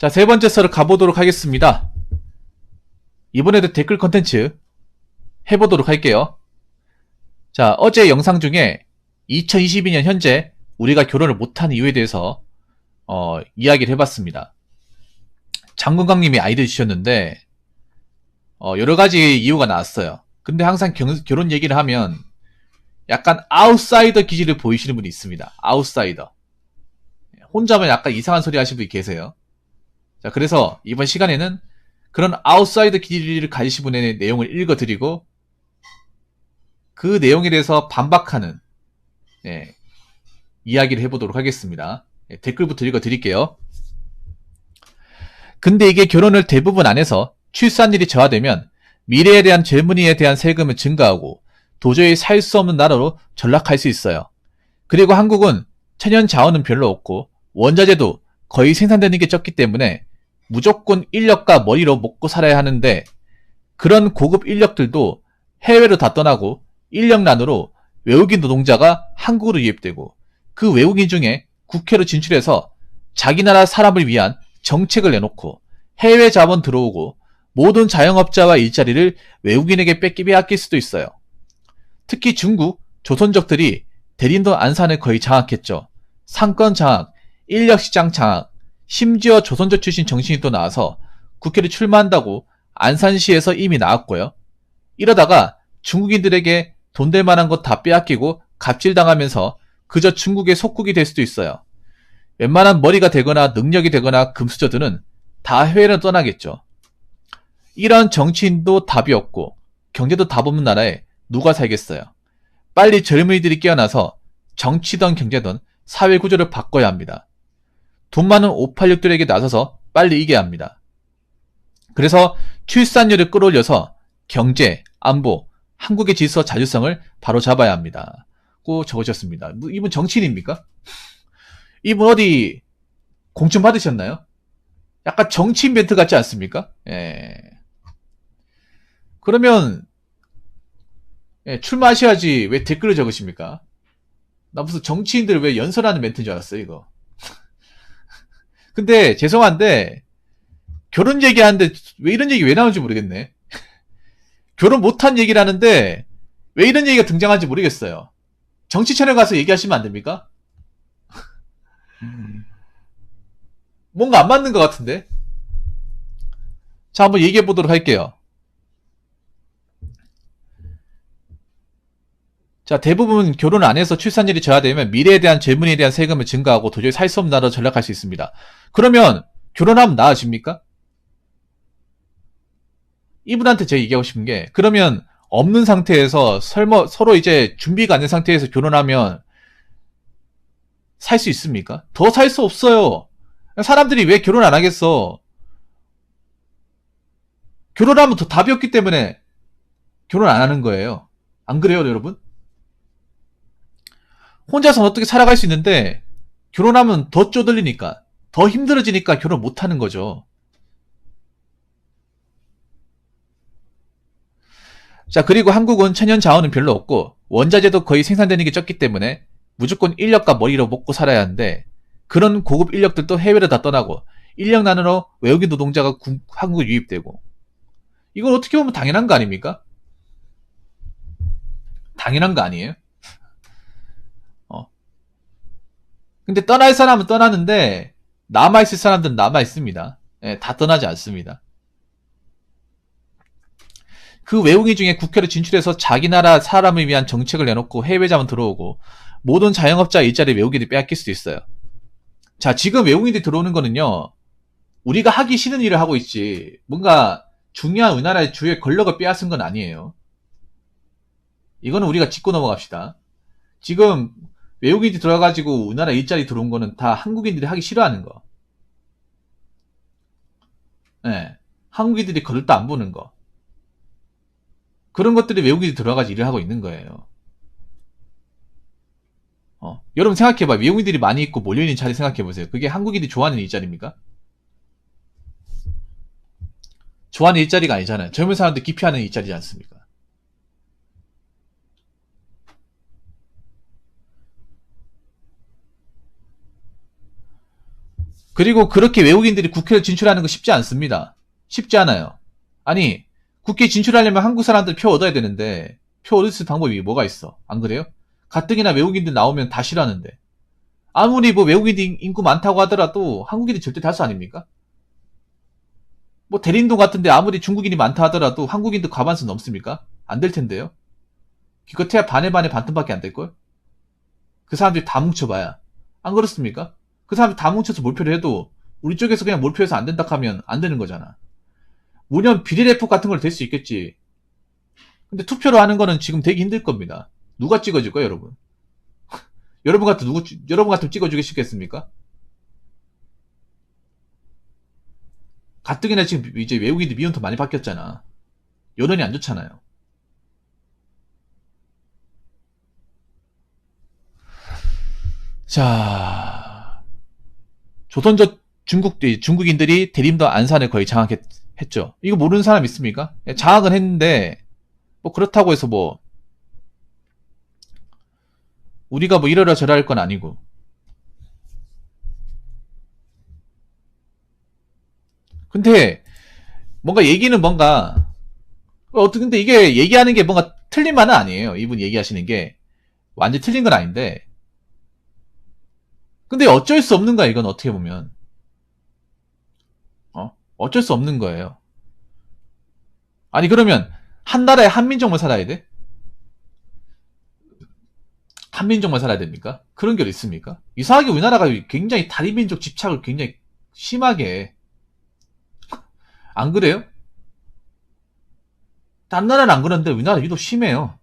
자, 세 번째 썰을 가보도록 하겠습니다. 이번에도 댓글 컨텐츠 해보도록 할게요. 자, 어제 영상 중에 2022년 현재 우리가 결혼을 못한 이유에 대해서 이야기를 해봤습니다. 장건강님이 아이디어 주셨는데 여러가지 이유가 나왔어요. 근데 항상 결혼 얘기를 하면 약간 아웃사이더 기질을 보이시는 분이 있습니다. 아웃사이더. 혼자만 약간 이상한 소리 하시는 분이 계세요. 자, 그래서 이번 시간에는 그런 아웃사이더 기질을 가지신 분의 내용을 읽어드리고 그 내용에 대해서 반박하는 이야기를 해보도록 하겠습니다. 댓글부터 읽어드릴게요. 근데 이게 결혼을 대부분 안 해서 출산율이 저하되면 미래에 대한 젊은이에 대한 세금은 증가하고 도저히 살 수 없는 나라로 전락할 수 있어요. 그리고 한국은 천연 자원은 별로 없고 원자재도 거의 생산되는 게 적기 때문에 무조건 인력과 머리로 먹고 살아야 하는데 그런 고급 인력들도 해외로 다 떠나고 인력난으로 외국인 노동자가 한국으로 유입되고 그 외국인 중에 국회로 진출해서 자기 나라 사람을 위한 정책을 내놓고 해외 자본 들어오고 모든 자영업자와 일자리를 외국인에게 빼앗길 수도 있어요. 특히 중국, 조선족들이 대림도 안산을 거의 장악했죠. 상권 장악, 인력시장 장악, 심지어 조선족 출신 정신이 또 나와서 국회를 출마한다고 안산시에서 이미 나왔고요. 이러다가 중국인들에게 돈 될 만한 것 다 빼앗기고 갑질당하면서 그저 중국의 속국이 될 수도 있어요. 웬만한 머리가 되거나 능력이 되거나 금수저들은 다 해외로 떠나겠죠. 이런 정치인도 답이 없고 경제도 답 없는 나라에 누가 살겠어요. 빨리 젊은이들이 깨어나서 정치든 경제든 사회 구조를 바꿔야 합니다. 돈 많은 586들에게 나서서 빨리 이겨야 합니다. 그래서 출산율을 끌어올려서 경제, 안보, 한국의 질서 자주성을 바로 잡아야 합니다. 고 적으셨습니다. 이분 정치인입니까? 이분 어디 공천 받으셨나요? 약간 정치인 멘트 같지 않습니까? 예. 그러면 출마하셔야지 왜 댓글을 적으십니까? 나 무슨 정치인들 왜 연설하는 멘트인 줄 알았어요, 이거. 근데 죄송한데 결혼 얘기하는데 왜 이런 얘기 왜 나오는지 모르겠네. 결혼 못한 얘기를 하는데 왜 이런 얘기가 등장하는지 모르겠어요. 정치 채널 가서 얘기하시면 안 됩니까? 뭔가 안 맞는 것 같은데. 자, 한번 얘기해 보도록 할게요. 자, 대부분 결혼을 안 해서 출산율이 저하되면 미래에 대한 젊은이에 대한 세금을 증가하고 도저히 살 수 없는 나라로 전락할 수 있습니다. 그러면 결혼하면 나아집니까? 이분한테 제가 얘기하고 싶은 게 그러면 없는 상태에서 서로 이제 준비가 안 된 상태에서 결혼하면 살 수 있습니까? 더 살 수 없어요. 사람들이 왜 결혼 안 하겠어? 결혼하면 더 답이 없기 때문에 결혼 안 하는 거예요. 안 그래요, 여러분? 혼자서 어떻게 살아갈 수 있는데 결혼하면 더 쪼들리니까 더 힘들어지니까 결혼 못 하는 거죠. 자, 그리고 한국은 천연 자원은 별로 없고 원자재도 거의 생산되는 게 적기 때문에 무조건 인력과 머리로 먹고 살아야 하는데 그런 고급 인력들도 해외로 다 떠나고 인력난으로 외국인 노동자가 한국에 유입되고 이건 어떻게 보면 당연한 거 아닙니까? 당연한 거 아니에요? 근데 떠날 사람은 떠나는데 남아있을 사람들은 남아있습니다. 다 떠나지 않습니다. 그 외국인 중에 국회로 진출해서 자기 나라 사람을 위한 정책을 내놓고 해외 자본 들어오고 모든 자영업자 일자리 외국인들이 빼앗길 수도 있어요. 자, 지금 외국인들이 들어오는 거는요. 우리가 하기 싫은 일을 하고 있지 뭔가 중요한 우리나라의 주요의 권력을 빼앗은 건 아니에요. 이거는 우리가 짚고 넘어갑시다. 지금 외국인들이 들어와가지고 우리나라 일자리 들어온 거는 다 한국인들이 하기 싫어하는 거. 한국인들이 거들떠 안 보는 거. 그런 것들이 외국인들이 들어와가지고 일을 하고 있는 거예요. 여러분 생각해봐. 외국인들이 많이 있고 몰려있는 자리 생각해보세요. 그게 한국인들이 좋아하는 일자리입니까? 좋아하는 일자리가 아니잖아요. 젊은 사람들 기피하는 일자리지 않습니까? 그리고 그렇게 외국인들이 국회를 진출하는 거 쉽지 않습니다. 쉽지 않아요. 아니, 국회 진출하려면 한국 사람들 표 얻어야 되는데 표 얻을 수 있는 방법이 뭐가 있어? 안 그래요? 가뜩이나 외국인들 나오면 다 싫어하는데. 아무리 뭐 외국인 인구 많다고 하더라도 한국인이 절대 다수 아닙니까? 뭐 대림동 같은데 아무리 중국인이 많다 하더라도 한국인도 과반수 넘습니까? 안 될 텐데요. 기껏해야 반에 반틈밖에 안 될걸? 그 사람들이 다 뭉쳐봐야. 안 그렇습니까? 그 사람들이 다 뭉쳐서 몰표를 해도 우리 쪽에서 그냥 몰표해서 안 된다 하면 안 되는 거잖아. 물론 비례대표 같은 걸 될 수 있겠지. 근데 투표로 하는 거는 지금 되게 힘들 겁니다. 누가 찍어줄 거예요, 여러분? 여러분 같으면 찍어주기 쉽겠습니까? 가뜩이나 지금 이제 외국인들 미혼도 많이 바뀌었잖아. 여론이 안 좋잖아요. 자, 조선족 중국인들이 대림도 안산을 거의 장악했죠. 이거 모르는 사람 있습니까? 장악은 했는데, 뭐 그렇다고 해서 뭐, 우리가 뭐 이러라 저러라 할 건 아니고. 근데, 뭔가 얘기는 뭔가, 근데 이게 얘기하는 게 뭔가 틀린 말은 아니에요. 이분 얘기하시는 게. 완전 틀린 건 아닌데. 근데 어쩔 수 없는 거야, 이건 어떻게 보면. 어쩔 수 없는 거예요. 아니, 그러면, 한 나라에 한민족만 살아야 돼? 한민족만 살아야 됩니까? 그런 게 있습니까? 이상하게 우리나라가 굉장히 다리민족 집착을 굉장히 심하게 해. 안 그래요? 딴 나라는 안 그런데 우리나라 유독 심해요.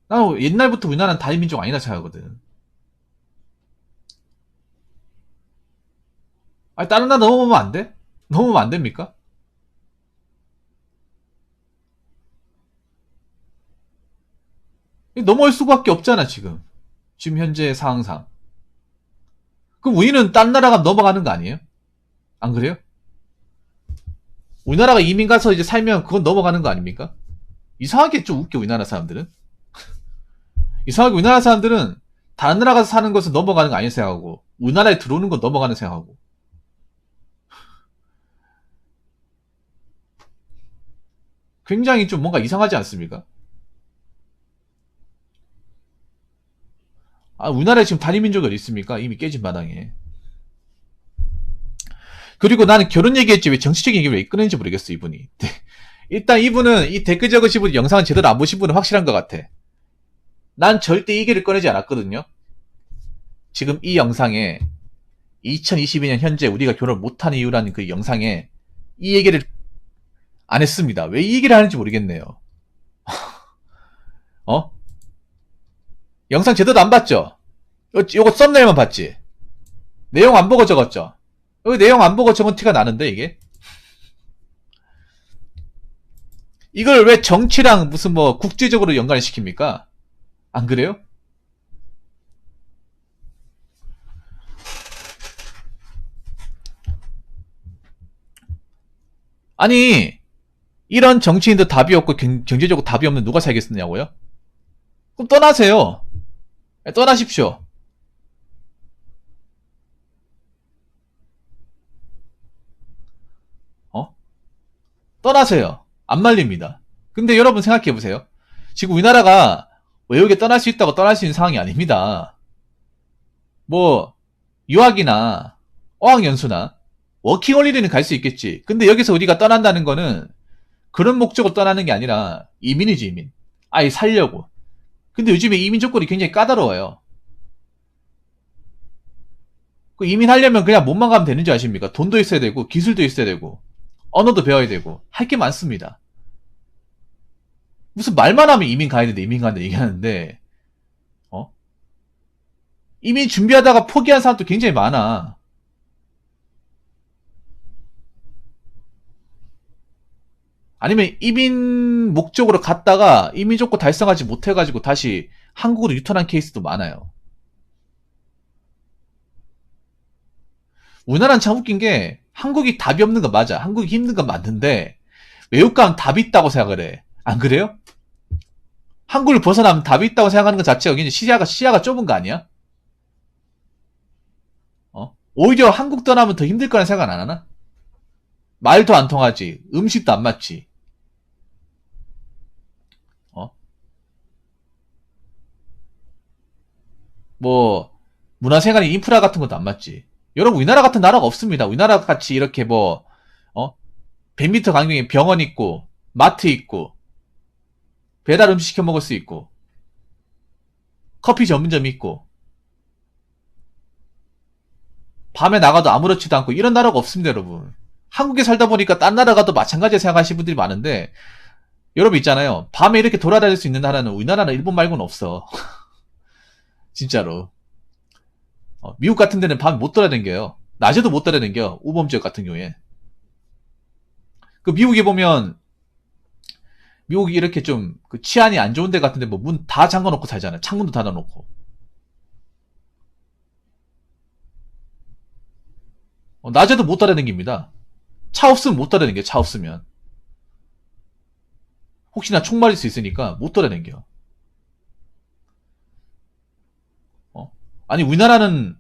나는 옛날부터 우리나라는 다리민족 아니라 생각하거든. 아니, 다른 나라 넘어오면 안 돼? 넘어오면 안 됩니까? 넘어올 수밖에 없잖아, 지금. 지금 현재 상황상. 그럼 우리는 딴 나라가 넘어가는 거 아니에요? 안 그래요? 우리나라가 이민 가서 이제 살면 그건 넘어가는 거 아닙니까? 이상하게 좀 웃겨, 우리나라 사람들은. 이상하게 우리나라 사람들은 다른 나라 가서 사는 것은 넘어가는 거 아니라 생각하고, 우리나라에 들어오는 건 넘어가는 생각하고. 굉장히 좀 뭔가 이상하지 않습니까? 아, 우리나라에 지금 단위민족이 어디 있습니까? 이미 깨진 마당에. 그리고 나는 결혼 얘기했지 왜 정치적인 얘기를 왜 꺼내는지 모르겠어, 이분이. 일단 이분은 이 댓글 적으신 분 영상을 제대로 안 보신 분은 확실한 것 같아. 난 절대 이 얘기를 꺼내지 않았거든요. 지금 이 영상에 2022년 현재 우리가 결혼 못한 이유라는 그 영상에 이 얘기를 안 했습니다. 왜 이 얘기를 하는지 모르겠네요. 영상 제대로 안 봤죠? 요거 썸네일만 봤지? 내용 안 보고 적었죠? 여기 내용 안 보고 적은 티가 나는데, 이게? 이걸 왜 정치랑 무슨 뭐 국제적으로 연관을 시킵니까? 안 그래요? 아니, 이런 정치인도 답이 없고 경제적으로 답이 없는 누가 살겠느냐고요? 그럼 떠나세요. 떠나십시오. 떠나세요. 안 말립니다. 근데 여러분 생각해보세요. 지금 우리나라가 외국에 떠날 수 있다고 떠날 수 있는 상황이 아닙니다. 뭐 유학이나 어학연수나 워킹홀리데이는 갈 수 있겠지. 근데 여기서 우리가 떠난다는 거는 그런 목적으로 떠나는 게 아니라 이민이지, 이민. 아예 살려고. 근데 요즘에 이민 조건이 굉장히 까다로워요. 그 이민하려면 그냥 몸만 가면 되는 줄 아십니까? 돈도 있어야 되고 기술도 있어야 되고 언어도 배워야 되고 할 게 많습니다. 무슨 말만 하면 이민 가야 되는데 이민 간다 얘기하는데 이민 준비하다가 포기한 사람도 굉장히 많아. 아니면 이민 목적으로 갔다가 이민 조건 달성하지 못해가지고 다시 한국으로 유턴한 케이스도 많아요. 우리나라는 참 웃긴 게 한국이 답이 없는 건 맞아. 한국이 힘든 건 맞는데 외국 가면 답이 있다고 생각을 해. 안 그래요? 한국을 벗어나면 답이 있다고 생각하는 것 자체가 굉장히 시야가 좁은 거 아니야? 오히려 한국 떠나면 더 힘들 거란 생각 안 하나? 말도 안 통하지. 음식도 안 맞지. 어? 뭐 문화생활 인프라 같은 것도 안 맞지. 여러분 우리나라 같은 나라가 없습니다. 우리나라 같이 이렇게 뭐 100m 간격에 병원 있고 마트 있고 배달 음식 시켜 먹을 수 있고 커피 전문점 있고 밤에 나가도 아무렇지도 않고 이런 나라가 없습니다, 여러분. 한국에 살다 보니까 딴 나라 가도 마찬가지로 생각하시는 분들이 많은데 여러분 있잖아요. 밤에 이렇게 돌아다닐 수 있는 나라는 우리나라는 일본 말고는 없어. 진짜로. 미국 같은 데는 밤에 못 돌아다녀요. 낮에도 못 돌아다녀요. 우범 지역 같은 경우에. 그 미국에 보면 미국이 이렇게 좀 그 치안이 안 좋은 데 같은데 뭐 문 다 잠궈놓고 살잖아요. 창문도 닫아놓고. 낮에도 못 돌아다닙니다. 차 없으면 못 돌아다녀요. 차 없으면. 혹시나 총 맞을 수 있으니까 못 돌아다녀요. 아니 우리나라는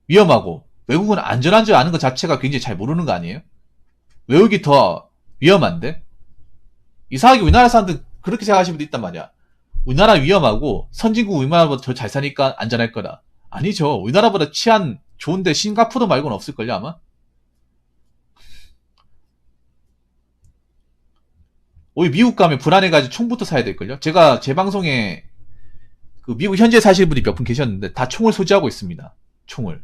위험하고 외국은 안전한 줄 아는 것 자체가 굉장히 잘 모르는 거 아니에요? 외국이 더 위험한데? 이상하게 우리나라 사람들 그렇게 생각하시는 분도 있단 말이야. 우리나라 위험하고 선진국 우리나라보다 더 잘 사니까 안전할 거다. 아니죠. 우리나라보다 치안 좋은데 싱가포르 말고는 없을걸요 아마? 오히려 미국 가면 불안해가지고 총부터 사야 될걸요? 제가 제 방송에 그 미국 현지에 사시는 분이 몇 분 계셨는데 다 총을 소지하고 있습니다. 총을.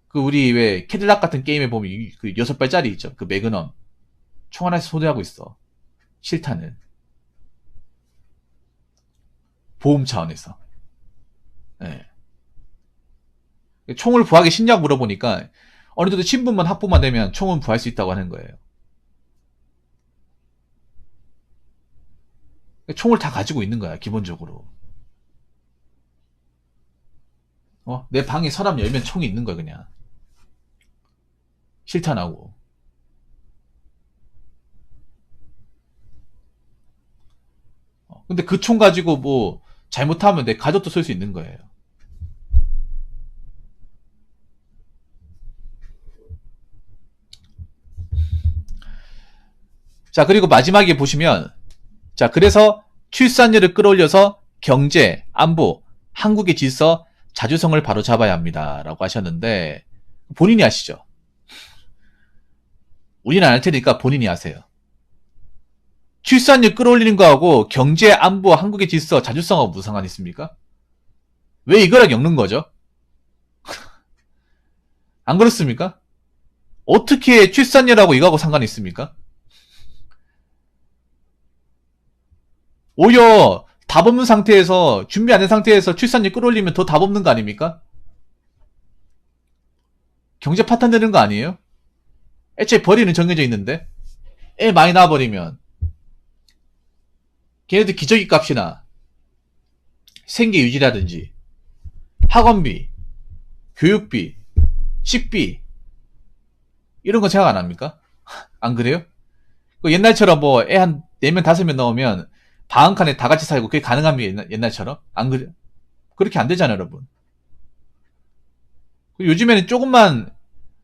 그 우리 왜 캐딜락 같은 게임에 보면 그 6발짜리 있죠. 그 매그넘. 총 하나씩 소지하고 있어. 실탄을. 보험 차원에서. 예. 총을 부하기 쉽냐고 물어보니까 어느 정도 신분만 확보만 되면 총은 부할 수 있다고 하는 거예요. 총을 다 가지고 있는 거야, 기본적으로. 내 방에 서랍 열면 총이 있는 거야, 그냥. 실탄하고. 근데 그 총 가지고 뭐, 잘못하면 내 가족도 쏠 수 있는 거예요. 자, 그리고 마지막에 보시면, 자, 그래서 출산율을 끌어올려서 경제, 안보, 한국의 질서, 자주성을 바로잡아야 합니다. 라고 하셨는데, 본인이 아시죠? 우리는 안 할 테니까 본인이 하세요. 출산율 끌어올리는 거하고 경제, 안보, 한국의 질서, 자주성하고 무슨 상관이 있습니까? 왜 이거랑 엮는 거죠? 안 그렇습니까? 어떻게 출산율하고 이거하고 상관이 있습니까? 오히려 답 없는 상태에서 준비 안 된 상태에서 출산율 끌어올리면 더 답 없는 거 아닙니까? 경제 파탄되는 거 아니에요? 애초에 벌이는 정해져 있는데 애 많이 낳아버리면 걔네들 기저귀 값이나 생계 유지라든지 학원비, 교육비, 식비 이런 거 생각 안 합니까? 안 그래요? 옛날처럼 뭐 애 한 4명 5명 넣으면 방 한 칸에 다 같이 살고 그게 가능합니까? 옛날처럼? 안 그래? 그렇게 안 되잖아요, 여러분. 요즘에는 조금만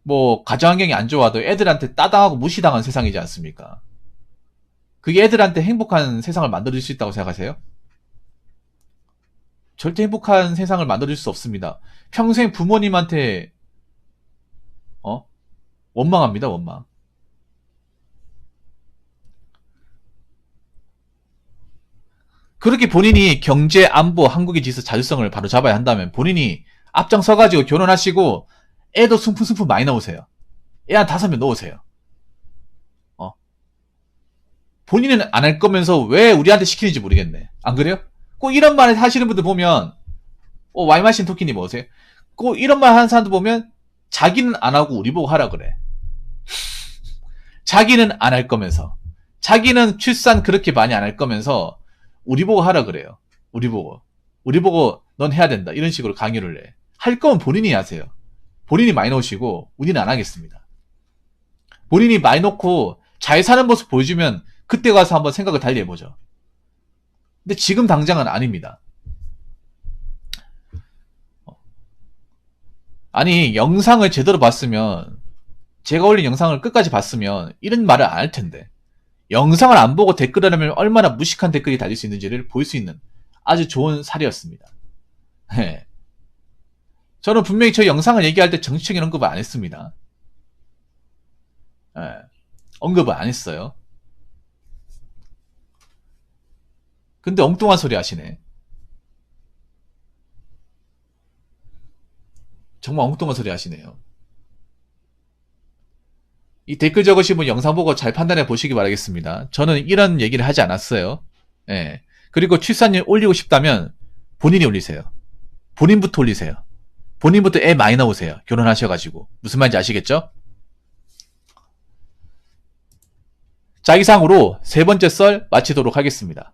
뭐 가정 환경이 안 좋아도 애들한테 따당하고 무시당한 세상이지 않습니까? 그게 애들한테 행복한 세상을 만들어줄 수 있다고 생각하세요? 절대 행복한 세상을 만들어줄 수 없습니다. 평생 부모님한테 원망합니다, 원망. 그렇게 본인이 경제, 안보, 한국의 질서, 자주성을 바로 잡아야 한다면 본인이 앞장서가지고 결혼하시고 애도 숨풍숨풍 많이 넣으세요. 애 한 5명 넣으세요. 본인은 안 할 거면서 왜 우리한테 시키는지 모르겠네. 안 그래요? 꼭 이런 말 하시는 분들 보면 와이 마신 토끼님 오세요? 꼭 이런 말 하는 사람들 보면 자기는 안 하고 우리 보고 하라 그래. 자기는 안 할 거면서 자기는 출산 그렇게 많이 안 할 거면서 우리 보고 하라 그래요. 우리 보고 넌 해야 된다 이런 식으로 강요를 해. 할 거면 본인이 하세요. 본인이 많이 넣으시고 우리는 안 하겠습니다. 본인이 많이 넣고 잘 사는 모습 보여주면 그때 가서 한번 생각을 달리 해보죠. 근데 지금 당장은 아닙니다. 아니, 영상을 제대로 봤으면, 제가 올린 영상을 끝까지 봤으면 이런 말을 안 할 텐데. 영상을 안 보고 댓글을 하면 얼마나 무식한 댓글이 달릴 수 있는지를 볼 수 있는 아주 좋은 사례였습니다. 네. 저는 분명히 저 영상을 얘기할 때 정치적인 언급을 안 했습니다. 네. 언급을 안 했어요. 근데 엉뚱한 소리 하시네. 정말 엉뚱한 소리 하시네요. 이 댓글 적으신 분 영상 보고 잘 판단해 보시기 바라겠습니다. 저는 이런 얘기를 하지 않았어요. 예. 그리고 출산율 올리고 싶다면 본인이 올리세요. 본인부터 올리세요. 본인부터 애 많이 낳으세요. 결혼하셔가지고. 무슨 말인지 아시겠죠? 자, 이상으로 세 번째 썰 마치도록 하겠습니다.